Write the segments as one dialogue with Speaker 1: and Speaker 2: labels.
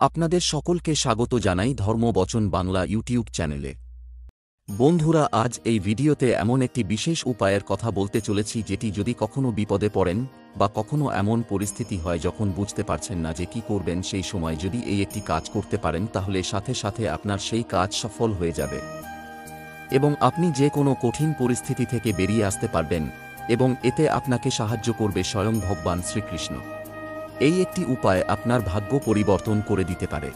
Speaker 1: আপনাদের সকলকে স্বাগত জানাই ধর্মবচন বাংলা ইউটিউব চ্যানেলে। বন্ধুরা, আজ এই ভিডিওতে এমন একটি বিশেষ উপায়ের কথা বলতে চলেছি যেটি যদি কখনো বিপদে পড়েন বা কখনো এমন পরিস্থিতি হয় যখন বুঝতে পারছেন না যে কি করবেন, সেই সময় যদি এই একটি কাজ করতে পারেন তাহলে সাথে সাথে আপনার সেই কাজ সফল হয়ে যাবে এবং আপনি যে কোনো কঠিন পরিস্থিতি থেকে বেরিয়ে আসতে পারবেন এবং এতে আপনাকে সাহায্য করবে স্বয়ং ভগবান শ্রীকৃষ্ণ। এই একটি উপায় আপনার ভাগ্য পরিবর্তন করে দিতে পারে,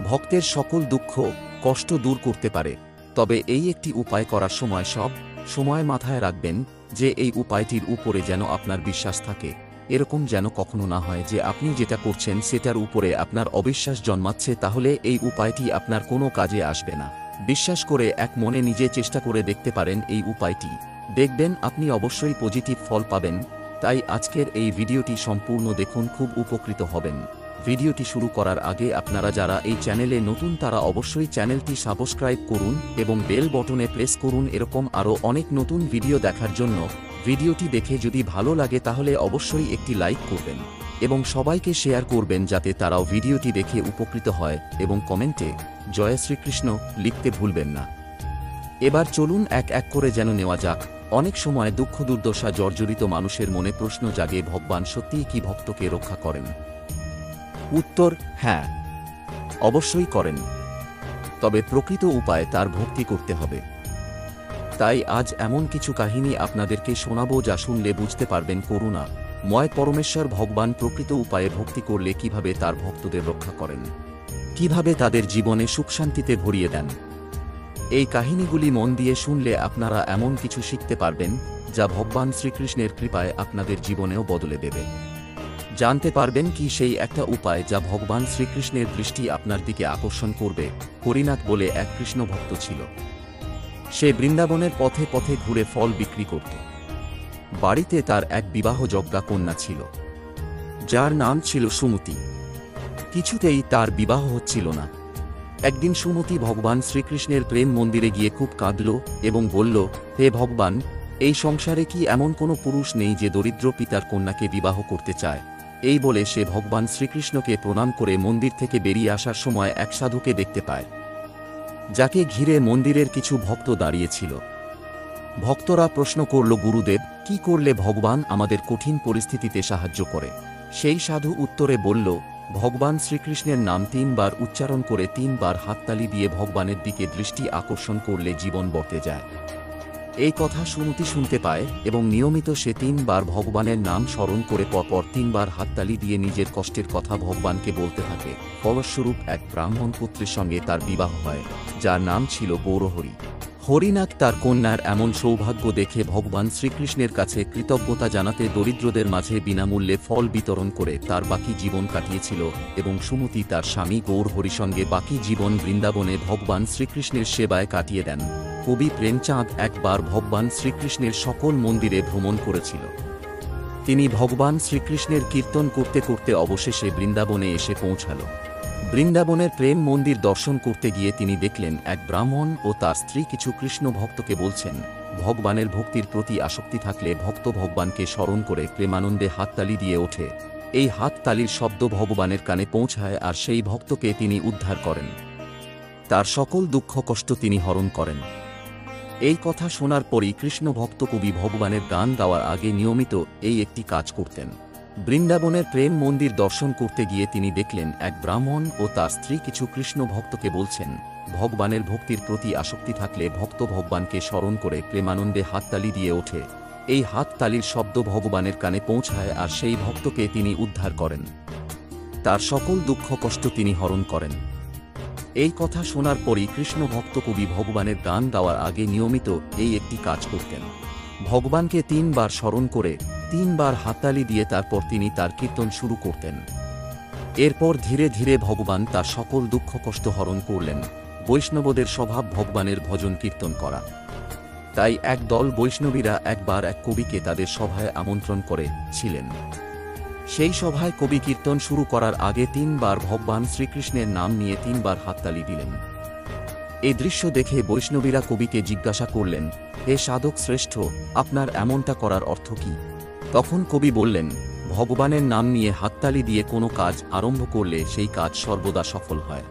Speaker 1: ভক্তের সকল দুঃখ কষ্ট দূর করতে পারে। তবে এই একটি উপায় করার সময় সব সময় মাথায় রাখবেন যে এই উপায়টির উপরে যেন আপনার বিশ্বাস থাকে। এরকম যেন কখনো না হয় যে আপনি যেটা করছেন সেটার উপরে আপনার অবিশ্বাস জন্মাচ্ছে, তাহলে এই উপায়টি আপনার কোনো কাজে আসবে না। বিশ্বাস করে এক মনে নিজে চেষ্টা করে দেখতে পারেন এই উপায়টি, দেখবেন আপনি অবশ্যই পজিটিভ ফল পাবেন। তাই আজকের এই ভিডিওটি সম্পূর্ণ দেখুন, খুব উপকৃত হবেন। ভিডিওটি শুরু করার আগে আপনারা যারা এই চ্যানেলে নতুন তারা অবশ্যই চ্যানেলটি সাবস্ক্রাইব করুন এবং বেল বটনে প্রেস করুন এরকম আরও অনেক নতুন ভিডিও দেখার জন্য। ভিডিওটি দেখে যদি ভালো লাগে তাহলে অবশ্যই একটি লাইক করবেন এবং সবাইকে শেয়ার করবেন যাতে তারাও ভিডিওটি দেখে উপকৃত হয়, এবং কমেন্টে জয় শ্রীকৃষ্ণ লিখতে ভুলবেন না। এবার চলুন এক এক করে যেন নেওয়া যাক। অনেক সময় দুঃখ দুর্দশা জর্জরিত মানুষের মনে প্রশ্ন জাগে, ভগবান সত্যিই কি ভক্তকে রক্ষা করেন? উত্তর হ্যাঁ, অবশ্যই করেন, তবে প্রকৃত উপায়ে তার ভক্তি করতে হবে। তাই আজ এমন কিছু কাহিনী আপনাদেরকে শোনাবো যা শুনলে বুঝতে পারবেন করুণা ময় পরমেশ্বর ভগবান প্রকৃত উপায়ে ভক্তি করলে কিভাবে তার ভক্তদের রক্ষা করেন, কিভাবে তাদের জীবনে সুখ শান্তিতে ভরিয়ে দেন। এই কাহিনীগুলি মন দিয়ে শুনলে আপনারা এমন কিছু শিখতে পারবেন যা ভগবান শ্রীকৃষ্ণের কৃপায় আপনাদের জীবনেও বদলে দেবে। জানতে পারবেন কি সেই একটা উপায় যা ভগবান শ্রীকৃষ্ণের দৃষ্টি আপনার দিকে আকর্ষণ করবে। হরিনাথ বলে এক কৃষ্ণ ভক্ত ছিল। সে বৃন্দাবনের পথে পথে ঘুরে ফল বিক্রি করত। বাড়িতে তার এক বিবাহযোগ্যা কন্যা ছিল যার নাম ছিল সুমতি। কিছুতেই তার বিবাহ হচ্ছিল না। একদিন সুমতি ভগবান শ্রীকৃষ্ণের প্রেম মন্দিরে গিয়ে খুব কাঁদল এবং বলল, হে ভগবান, এই সংসারে কি এমন কোনো পুরুষ নেই যে দরিদ্র পিতার কন্যাকে বিবাহ করতে চায়? এই বলে সে ভগবান শ্রীকৃষ্ণকে প্রণাম করে মন্দির থেকে বেরিয়ে আসার সময় এক সাধুকে দেখতে পায়, যাকে ঘিরে মন্দিরের কিছু ভক্ত দাঁড়িয়েছিল। ভক্তরা প্রশ্ন করল, গুরুদেব, কি করলে ভগবান আমাদের কঠিন পরিস্থিতিতে সাহায্য করে? সেই সাধু উত্তরে বলল, ভগবান শ্রীকৃষ্ণের নাম 3 বার উচ্চারণ করে 3 বার হাততালি দিয়ে ভগবানের দিকে দৃষ্টি আকর্ষণ করলে জীবন বর্তে যায়। এই কথা সুমতি শুনতে পায় এবং নিয়মিত সে 3 বার ভগবানের নাম স্মরণ করে পরপর 3 বার হাততালি দিয়ে নিজের কষ্টের কথা ভগবানকে বলতে থাকে। ফলস্বরূপ এক ব্রাহ্মণ পুত্রের সঙ্গে তার বিবাহ হয়, যার নাম ছিল গৌরহরি। হরিনাথ তার কন্যার এমন সৌভাগ্য দেখে ভগবান শ্রীকৃষ্ণের কাছে কৃতজ্ঞতা জানাতে দরিদ্রদের মাঝে বিনামূল্যে ফল বিতরণ করে তার বাকি জীবন কাটিয়েছিল এবং সুমতি তার স্বামী গৌরহরির সঙ্গে বাকি জীবন বৃন্দাবনে ভগবান শ্রীকৃষ্ণের সেবায় কাটিয়ে দেন। কবি প্রেমচাঁদ একবার ভগবান শ্রীকৃষ্ণের সকল মন্দিরে ভ্রমণ করেছিল। তিনি ভগবান শ্রীকৃষ্ণের কীর্তন করতে করতে অবশেষে বৃন্দাবনে এসে পৌঁছাল। বৃন্দাবনের প্রেম মন্দির দর্শন করতে গিয়ে তিনি দেখলেন এক ব্রাহ্মণ ও তার স্ত্রী কিছু কৃষ্ণ ভক্তকে বলছেন, ভগবানের ভক্তির প্রতি আসক্তি থাকলে ভক্ত ভগবানকে স্মরণ করে প্রেমানন্দে হাততালি দিয়ে ওঠে। এই হাততালির শব্দ ভগবানের কানে পৌঁছায় আর সেই ভক্তকে তিনি উদ্ধার করেন, তার সকল দুঃখ কষ্ট তিনি হরণ করেন। এই কথা শোনার পরই কৃষ্ণ ভক্ত কবি ভগবানের গান গাওয়ার আগে নিয়মিত এই একটি কাজ করতেন। বৃন্দাবনের প্রেম মন্দির দর্শন করতে গিয়ে তিনি দেখলেন এক ব্রাহ্মণ ও তার স্ত্রী কিছু কৃষ্ণ ভক্তকে বলছেন, ভগবানের ভক্তির প্রতি আসক্তি থাকলে ভক্ত ভগবানকে স্মরণ করে প্রেমানন্দে হাততালি দিয়ে ওঠে। এই হাততালির শব্দ ভগবানের কানে পৌঁছায় আর সেই ভক্তকে তিনি উদ্ধার করেন, তার সকল দুঃখ কষ্ট তিনি হরণ করেন। এই কথা শোনার পরই কৃষ্ণ ভক্ত কবি ভগবানের গান গাওয়ার আগে নিয়মিত এই একটি কাজ করতেন। ভগবানকে 3 বার স্মরণ করে 3 বার হাততালি দিয়ে তারপর তিনি তার কীর্তন শুরু করতেন। এরপর ধীরে ধীরে ভগবান তার সকল দুঃখ কষ্ট হরণ করলেন। বৈষ্ণবদের স্বভাব ভগবানের ভজন কীর্তন করা। তাই এক দল বৈষ্ণবীরা একবার এক কবিকে তাদের সভায় আমন্ত্রণ করেছিলেন। সেই সভায় কবি কীর্তন শুরু করার আগে 3 বার ভগবান শ্রীকৃষ্ণের নাম নিয়ে 3 বার হাততালি দিলেন। এই দৃশ্য দেখে বৈষ্ণবীরা কবিকে জিজ্ঞাসা করলেন, হে সাধক শ্রেষ্ঠ, আপনার এমনটা করার অর্থ কি? তখন কবি বললেন, ভগবানের নাম নিয়ে হাততালি দিয়ে কোনো কাজ আরম্ভ করলে সেই কাজ সর্বদা সফল হয়।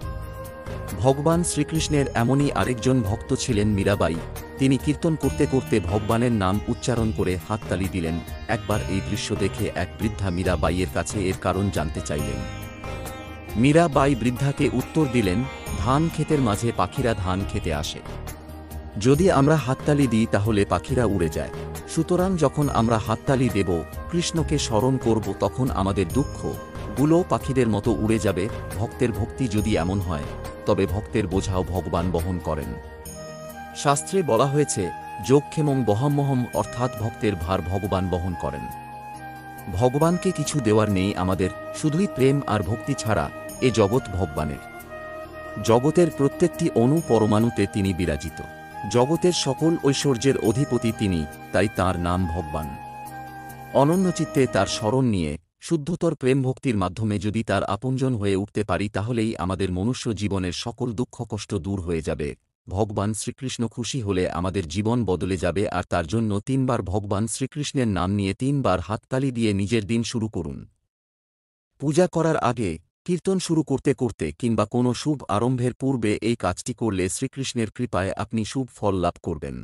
Speaker 1: ভগবান শ্রীকৃষ্ণের এমনই আরেকজন ভক্ত ছিলেন মীরাবাই। তিনি কীর্তন করতে করতে ভগবানের নাম উচ্চারণ করে হাততালি দিলেন। একবার এই দৃশ্য দেখে এক বৃদ্ধা মীরাবাইয়ের কাছে এর কারণ জানতে চাইলেন। মীরাবাই বৃদ্ধাকে উত্তর দিলেন, ধান ক্ষেতের মাঝে পাখিরা ধান খেতে আসে। যদি আমরা হাততালি দিই তাহলে পাখিরা উড়ে যায়। সুতরাং যখন আমরা হাততালি দেব, কৃষ্ণকে স্মরণ করব, তখন আমাদের দুঃখগুলো পাখিদের মতো উড়ে যাবে। ভক্তের ভক্তি যদি এমন হয়, তবে ভক্তের বোঝাও ভগবান বহন করেন। শাস্ত্রে বলা হয়েছে, যোগক্ষেমং বহাম্যহম, অর্থাৎ ভক্তের ভার ভগবান বহন করেন। ভগবানকে কিছু দেওয়ার নেই আমাদের, শুধুই প্রেম আর ভক্তি ছাড়া এ জগৎ ভগবানের। জগতের প্রত্যেকটি অণু পরমাণুতে তিনি বিরাজিত। জগতের সকল ঐশ্বর্যের অধিপতি তিনি, তাই তাঁর নাম ভগবান। অনন্যচিত্তে তার স্মরণ নিয়ে শুদ্ধতর প্রেম ভক্তির মাধ্যমে যদি তার আপনজন হয়ে উঠতে পারি, তাহলেই আমাদের মনুষ্য জীবনের সকল দুঃখ কষ্ট দূর হয়ে যাবে। ভগবান শ্রীকৃষ্ণ খুশি হলে আমাদের জীবন বদলে যাবে। আর তার জন্য 3 বার ভগবান শ্রীকৃষ্ণের নাম নিয়ে 3 বার হাততালি দিয়ে নিজের দিন শুরু করুন। পূজা করার আগে, কীর্তন শুরু করতে করতে কিংবা কোনো শুভ আরম্ভের পূর্বে এই কাজটি করলে শ্রীকৃষ্ণের কৃপায় আপনি শুভ ফল লাভ করবেন।